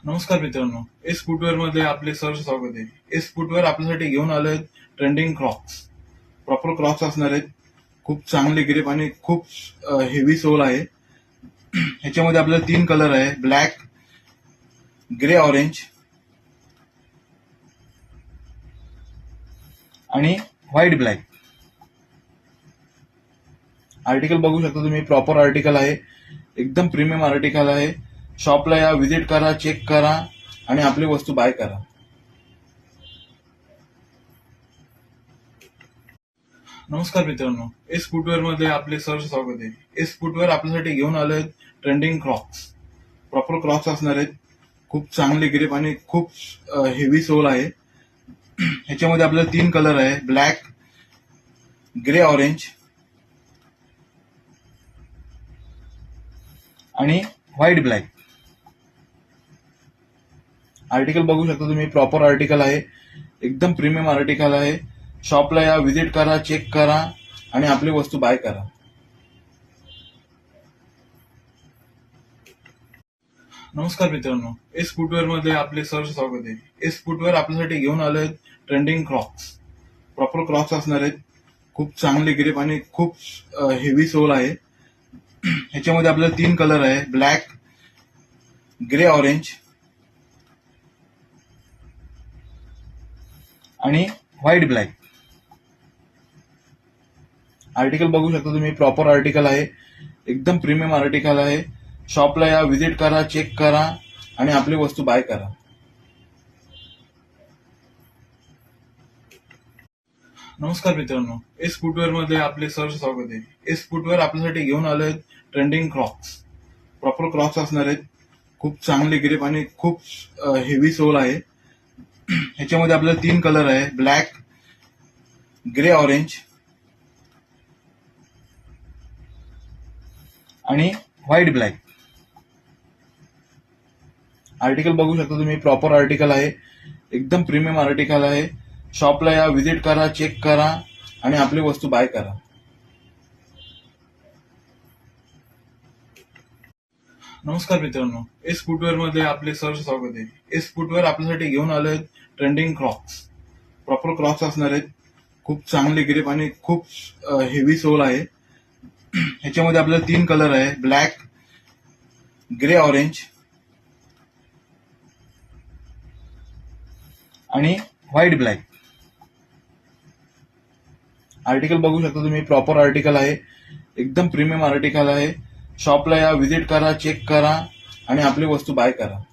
नमस्कार मित्रांनो, S footwear मध्ये आपले सहर्ष स्वागत आहे. एस फुटवेअर आपल्यासाठी घेऊन आले ट्रेंडिंग क्रॉक्स. प्रॉपर क्रॉक्स असणार आहेत. खूप चांगले ग्रिप आणि खूप हेवी सोल आहे. ह्याच्यामध्ये आपल्याला 3 कलर आहे: ब्लॅक, ग्रे ऑरेंज आणि व्हाईट ब्लॅक. आर्टिकल बघू शकता तुम्ही, प्रॉपर आर्टिकल आहे, एकदम प्रीमियम आर्टिकल आहे. शॉपला या, व्हिजिट करा, चेक करा आणि आपली वस्तू बाय करा. नमस्कार मित्रांनो, एस फुटवेअर मध्ये आपले सहर्ष स्वागत आहे. एस फुटवेअर आपल्यासाठी घेऊन आले ट्रेंडिंग क्रॉक्स. प्रॉपर क्रॉक्स असणार आहेत. खूप चांगले ग्रिप आणि खूप हेवी सोल आहे. ह्याच्यामध्ये आपल्याला 3 कलर आहे: ब्लॅक, ग्रे ऑरेंज आणि व्हाईट ब्लॅक. आर्टिकल बघू शकता तुम्ही, प्रॉपर आर्टिकल आहे, एकदम प्रीमियम आर्टिकल आहे. शॉपला या, व्हिजिट करा, चेक करा आणि आपली वस्तू बाय करा. नमस्कार मित्रांनो, एस फुटवेअर मध्ये आपले सहर्ष स्वागत आहे. एस फुटवेअर आपल्यासाठी घेऊन आले ट्रेंडिंग क्रॉक्स. प्रॉपर क्रॉक्स असणार आहेत. खूप चांगले ग्रिप आणि खूप हेवी सोल आहे. ह्याच्यामध्ये आपल्याला 3 कलर आहे: ब्लॅक, ग्रे ऑरेंज आणि व्हाईट ब्लॅक. आर्टिकल बघू शकता तुम्ही, प्रॉपर आर्टिकल आहे, एकदम प्रीमियम आर्टिकल आहे. शॉपला या, व्हिजिट करा, चेक करा आणि आपली वस्तू बाय करा. नमस्कार मित्रांनो, एस फुटवेअर मध्ये आपले सहर्ष स्वागत आहे. एस फुटवेअर आपल्यासाठी घेऊन आले ट्रेंडिंग क्रॉक्स. प्रॉपर क्रॉक्स असणार आहेत. खूप चांगले ग्रिप आणि खूप हेवी सोल आहे. ह्याच्यामध्ये आपल्याला 3 कलर आहे: ब्लॅक, ग्रे ऑरेंज आणि व्हाईट ब्लॅक. आर्टिकल बघू शकता तुम्ही, प्रॉपर आर्टिकल आहे, एकदम प्रीमियम आर्टिकल आहे. शॉपला या, व्हिजिट करा, चेक करा आणि आपली वस्तू बाय करा. नमस्कार मित्रांनो, एस फुटवेअर मध्ये आपले सहर्ष स्वागत आहे. एस फुटवेअर आपल्यासाठी घेऊन आले ट्रेंडिंग क्रॉक्स. प्रॉपर क्रॉक्स असणार आहेत. खूप चांगले ग्रिप आणि खूप हेवी सोल आहे. ह्याच्यामध्ये आपल्याला 3 कलर आहे: ब्लॅक, ग्रे ऑरेंज आणि व्हाईट ब्लॅक. आर्टिकल बघू शकता तुम्ही, प्रॉपर आर्टिकल आहे, एकदम प्रीमियम आर्टिकल आहे. शॉपला या, व्हिजिट करा, चेक करा आणि आपली वस्तू बाय करा.